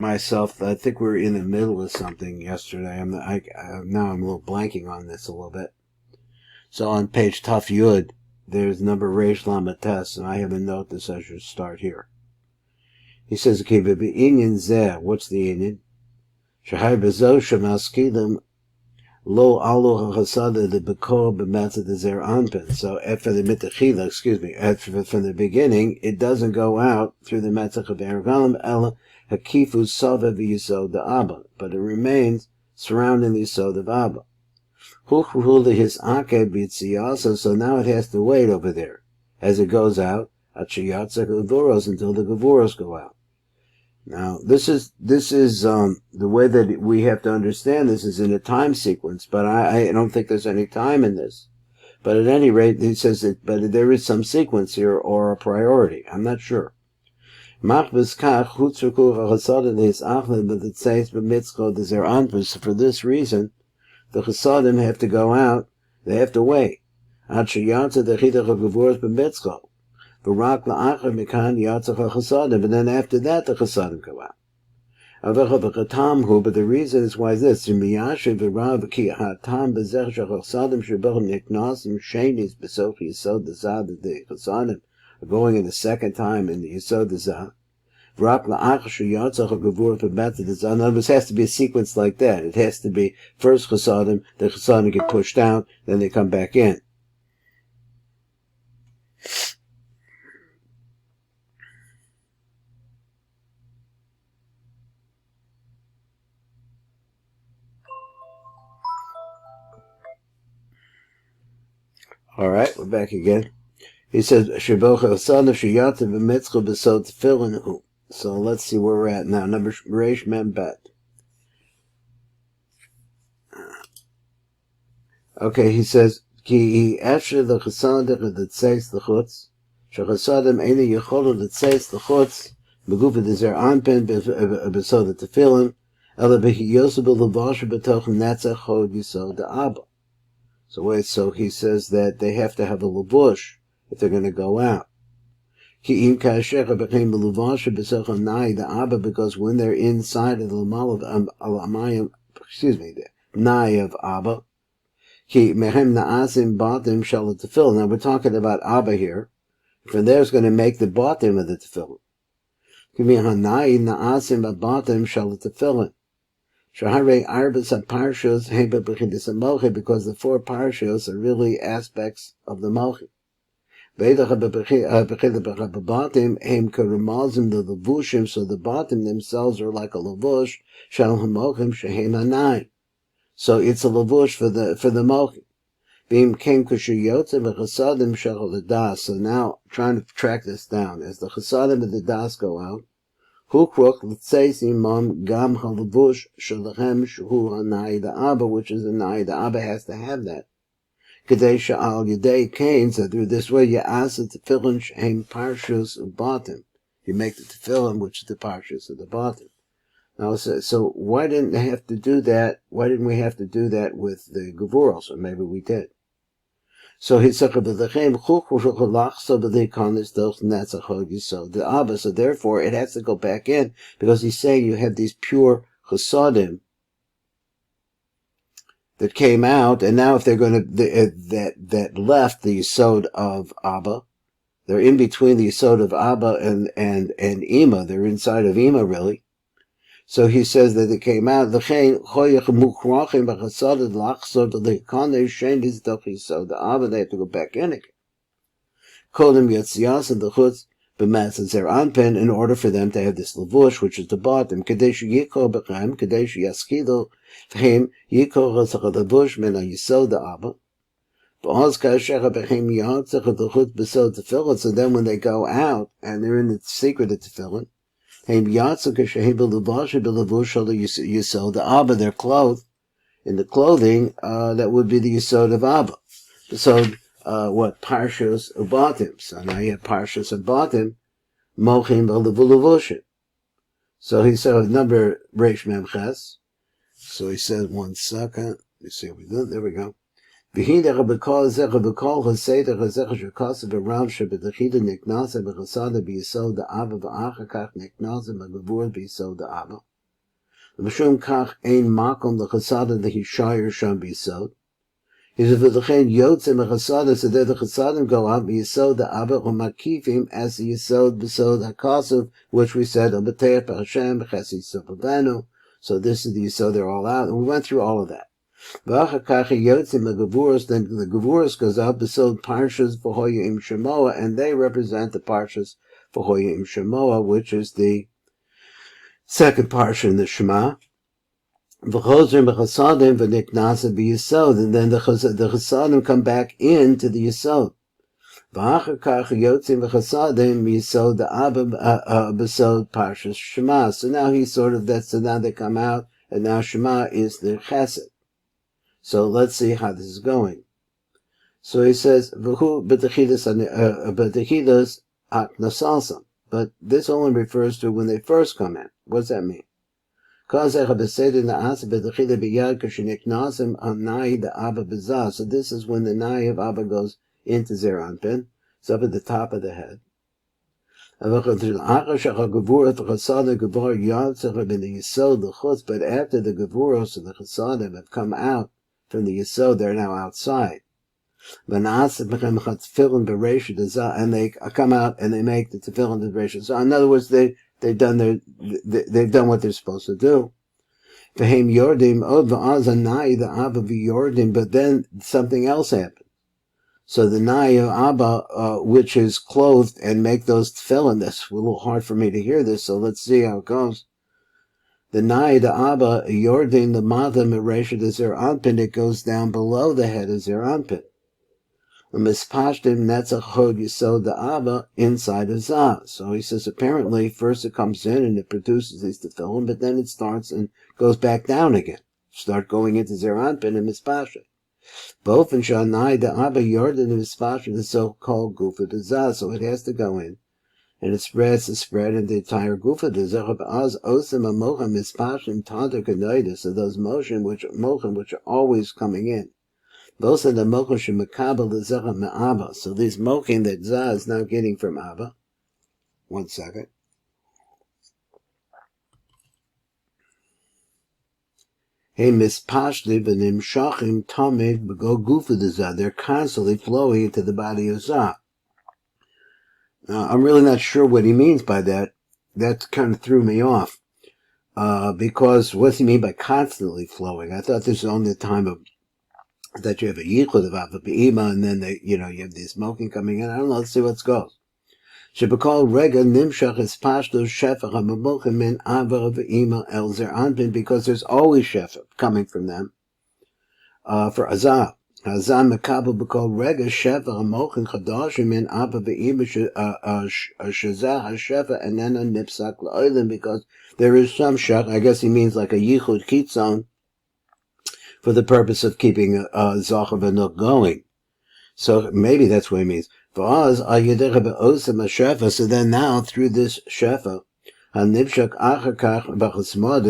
myself. I think we were in the middle of something yesterday. Now I'm a little blanking on this a little bit. So on page Taf Yud, there's number Reish Lamates, and I have a note that says I should start here. He says, okay, b'inyan zeh, what's the inyan? Shahai bezo shemaskilim lo alu hachasada the bekor b'matzah the zer anpin. So from the mitachila, from the beginning, it doesn't go out through the matzach of ergalim ela hakifu sava v'yisod the Abba, but it remains surrounding the yisod of Abba. His aked b'tziasa, so now it has to wait over there as it goes out until the gevuros go out. Now this is the way that we have to understand this is in a time sequence, but I don't think there's any time in this. But at any rate, he says that but there is some sequence here or a priority. I'm not sure. For this reason, the chasadim have to go out, they have to wait. But then after that the chasadim go out. But the reason is why this. The chasadim are going in the second time in the Yisod Zah. In other words, it has to be a sequence like that. It has to be first chasadim, the chasadim get pushed out, then they come back in. All right, we're back again. He says, so let's see where we're at now. Number Reish Mem Bet. Okay, he says, Ki after the chasadim that says the chutz, chasadim ene yecholu that says the chutz, begufa dezer anpen besod the Tefillin, ela behi yosef b'levash b'toch netzach chod yisod the Abba. So he says that they have to have a levush if they're going to go out. Because when they're inside of the lamal of the nai of Abba, now we're talking about Abba here. From there is going to make the bottom of the tefillin. Because the four parshas are really aspects of the malchi. So the bottom themselves are like a lavush, so it's a lavush for the malchi. So now, trying to track this down, as the chasadim of the das go out, which is the nai, the Abba has to have that. So through this way, you ask the tefillin shehem parshas ubatim. You make the tefillin, which is the parshas of the bottom. Now, so why didn't they have to do that? Why didn't we have to do that with the gevuros? Or maybe we did. So he said, the Abba. So therefore, it has to go back in because he's saying you have these pure chasadim that came out, and now if they're going to that left the yisod of Abba, they're in between the yisod of Abba and Ima. They're inside of Ima really. So he says that it came out. The Abba they have to go back in again. Kodim Yetzias and the Chutz b'matzah zer anpen in order for them to have this lavush, which is the bottom. Kadesh yiko b'chem, kadesh yaskido v'hem yiko rasach lavush min ha'yisod Abba. B'oz kasher b'chem yatzach the chutz b'sod tefillin. So then when they go out and they're in the secret of tefillin, hem yatzach kashem b'levash b'levush shal yisod Abba. They're clothed in the clothing that would be the yisod of Abba. So what parshas ubatim? So now you have parshas ubatim, mochim v'levushim. So he said number Reish Mem Ches. So he said 1 second. Let me see what we did. There we go. V'hidach b'kol zech b'kol chaseder chazech shekasav b'ram shebedachida niknasa b'chasada b'yisod Abba v'achakach niknasa b'gevur b'yisod Abba. V'shum kach ein makom l'chasadim l'hishayer sham b'yisod. He says, v'lechen yotzim l'chasadim, so that the chasadim go out b'yisod the Abba u'makifim as the yisod b'sod ha'kasav, which we said, Obeteach b'Hashem b'chesi yisod. So this is the yisod, they're all out, and we went through all of that. V'achar kach yotzim l'gevuros, then the gevuros goes out b'sod parshas v'hoya im shemoa, and they represent the parshas v'hoya im shemoa, which is the second parsha in the Shema. V'chozrim b'chasadim v'niknasa b'yisod, and then the chasadim come back into the yisod. V'achar kach yotzim v'chasadim b'yisod the Abba b'sod parshas Shema. So now he's sort of that. So now they come out, and now Shema is the chesed. So let's see how this is going. So he says v'hu b'techidas aknasalsam, but this only refers to when they first come in. What does that mean? So this is when the nai of Abba goes into Zeranpin. It's up at the top of the head. But after the gevuros and the chasadim have come out from the yisod, they're now outside. And they come out and they make the tefillin the Rishon. So in other words, they've done what they're supposed to do. But then something else happened. So the nai of Abba, which is clothed and make those tefillin, that's a little hard for me to hear this, so let's see how it goes. The nai of Abba, Yordim, the mata meresha de zer anpin, it goes down below the head of zer anpin. Mispashtim netzach hod yisod the Abba inside of Zah. So he says apparently first it comes in and it produces these tefillin, but then it starts and goes back down again. Start going into Zeranpin and Mispashtim. Both in Shanai the Abba Yordan and Mispashtim, the so-called Gufa de Zah. So it has to go in, and it spreads to spread in the entire Gufa de Zah. Az osem amocham Mispashtim tanta kanoida. So those mochim which are always coming in. Those are the mochim shemakabel the Zah me'Abba. So these mochim that Zah is now getting from Abba. 1 second. Hey, mispashtiv and imshachim tamid b'go gufa de Zah. They're constantly flowing into the body of Zah. Now, I'm really not sure what he means by that. That kind of threw me off. Because what does he mean by constantly flowing? I thought this was only the time of that you have a yichud of Abba B'ima, and then you have the smoking coming in. I don't know. Let's see what goes. Shebekol rega nimshach es pashto shefach hamemochim min Abba B'ima el zer anpin, because there's always shefach coming from them. For Azah. Azah mekabel bekol rega shefach hamemochim chadashim min Abba B'ima shazah ha-shefach enena nipsak la'olim, because there is some shech. I guess he means like a yichud kitzon, for the purpose of keeping Zachar V'nuk going. So maybe that's what he means. So then now, through this shefa,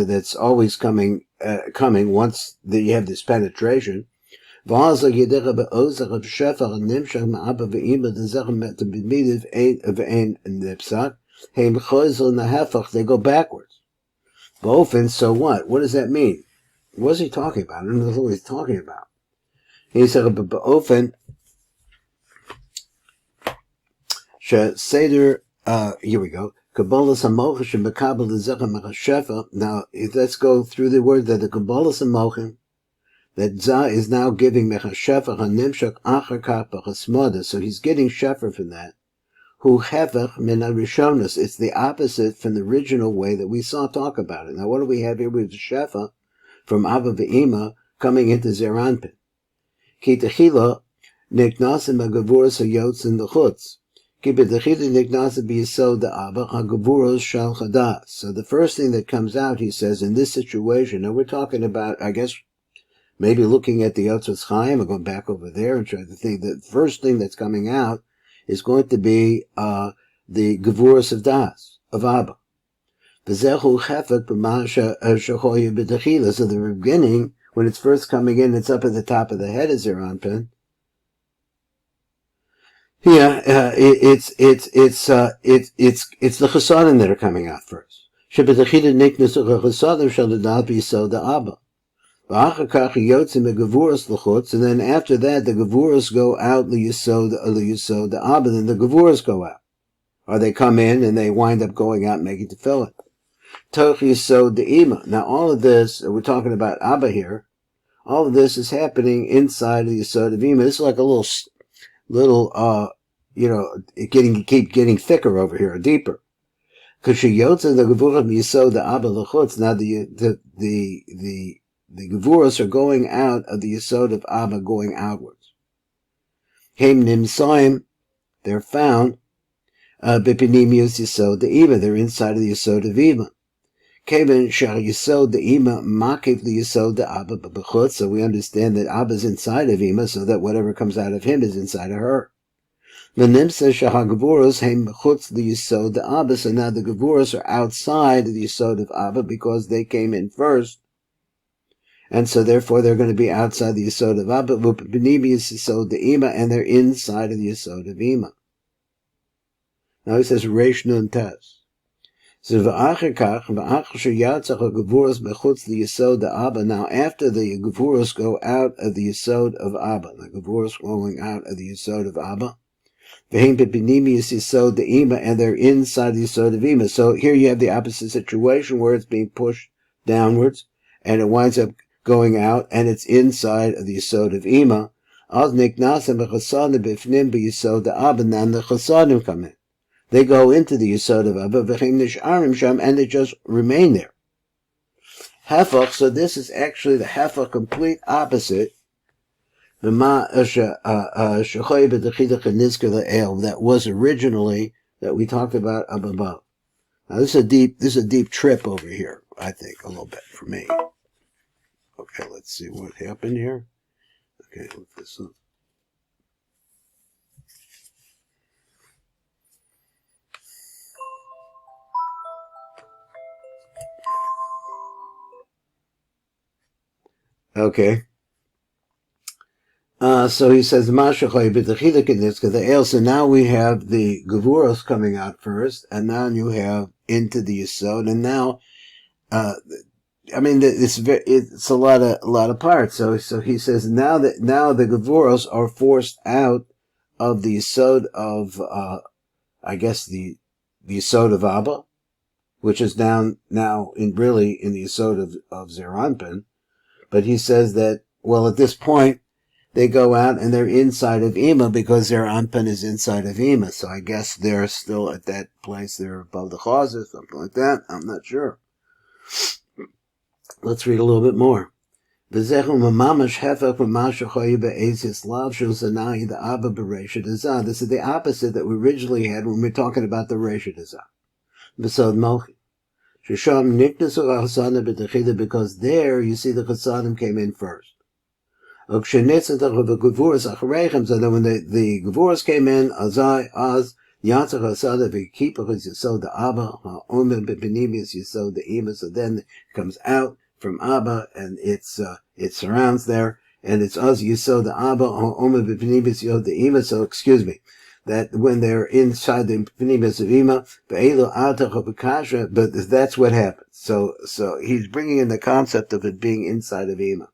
that's always coming once you have this penetration, they go backwards. So what? What does that mean? What is he talking about? I don't know what he's talking about. He said, Seder, here we go. Now, let's go through the word that the Kabbalas Amochim, that Zah is now giving Mechashefa Hanimshak Achar Kach B'Chasmoda. So he's getting Shefer from that. Hu Hefech Min HaRishonos. It's the opposite from the original way that we saw talk about it. Now, what do we have here? We have the Shefa from Abba B'Ima coming into Zeranpin. Ki Techila Niknasim HaGavuras HaYotz in the Chutz. So the first thing that comes out, he says, in this situation, now we're talking about, I guess, maybe looking at the Yotzos Chaim, or going back over there and trying to think, the first thing that's coming out is going to be the Gevuras of Das, of Abba. So the beginning, when it's first coming in, it's up at the top of the head of Zeranpin. Yeah, it's the chasadim that are coming out first. שבתחילה נקנסו chasadim shall not be so the Abba. And then after that, the Gevuros go out the Yisod the Abba, then the Gevuros go out. Or they come in and they wind up going out and making Tefillin. Toch Yisod the Ima. Now all of this, we're talking about Abba here, all of this is happening inside of the Yisod of Ima. This is like a little, keep getting thicker over here, deeper. Because Sheyotza the Gevuros Yisod the Abba l'chutz. Now the Gevuros are going out of the Yisod of Abba, going outwards. Heim nimsaim, they're found, bipinimius Yisod the Ima, they're inside of the Yisod of Ima. Kevin shar Yisod the Ima makiv the Yisod the Abba b'chutz, so we understand that Abba's inside of Ima, so that whatever comes out of him is inside of her. V'nimsa shahar Gevuros heim b'chutz the Yisod the Abba, so now the Gevuros are outside of the Yisod of Abba because they came in first. And so therefore they're going to be outside the Yisod of Abba, Yisod the Ima, and they're inside of the Yisod of Ima. Now he says Reish Nun Tes. So v'acher kach, v'acher sheyatzach ha'gevuros bechutz the Yisod the Abba. Now after the Gevuros go out of the Yisod of Abba, the Gevuros going out of the Yisod of Abba, v'heim b'pinimius Yisod the Ima, and they're inside the Yisod of Ima. So here you have the opposite situation where it's being pushed downwards, and it winds up going out, and it's inside of the Yisod of Ima. Then the chasadim come in. They go into the Yisod of Abba, and they just remain there. Hefach, so this is actually the Hefach complete opposite. That was originally, that we talked about up above. Now this is a deep trip over here, I think, a little bit for me. Okay, let's see what happened here. Okay, look this up. Okay. So he says, so now we have the Gevuros coming out first, and now you have into the Yisod, and now, it's a lot of parts. So he says now the Gevuros are forced out of the Yisod of, the Yisod of Abba, which is now in the Yisod of Zeranpin. But he says that, well, at this point, they go out and they're inside of Ima because their Anpan is inside of Ima. So I guess they're still at that place. They're above the Chazah, something like that. I'm not sure. Let's read a little bit more. This is the opposite that we originally had when we were talking about the Reshut Hazah. Because there, you see, the chasadim came in first. So then when the Gevuros came in, so then it comes out from Abba, and it surrounds there, and it's Az Yisod the Abba, so excuse me, that when they're inside the Pnimis of Ima, but that's what happens. So he's bringing in the concept of it being inside of Ima.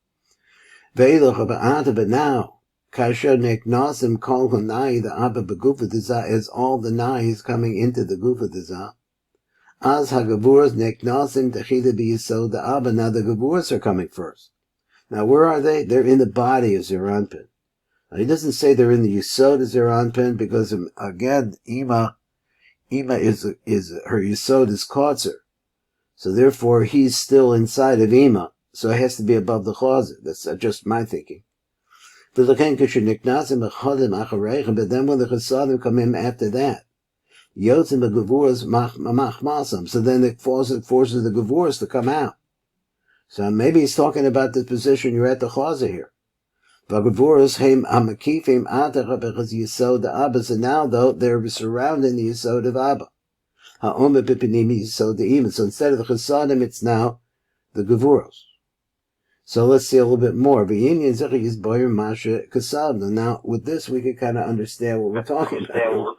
But now, Kasher Neknasim Kol Hanai, the Abba Begufa Dizah, is all the Nais coming into the Gufa Dizah. Az HaGevuros Neknasim Techida B'Yisod the Abba. Now the Gevuros are coming first. Now where are they? They're in the body of Zeranpin. Now he doesn't say they're in the Yisod of Zeranpin because, again, Ima is her Yisod is Kotzer. So therefore he's still inside of Ima. So it has to be above the Chazah. That's just my thinking. But then when the chasadim come in after that, so then it forces the Gevuros to come out. So maybe he's talking about the position you're at the Chazah here. So now, though, they're surrounding the Yisod of Abba. So instead of the chasadim, it's now the Gevuros. So let's see a little bit more. Now, with this, we can kind of understand what we're talking about.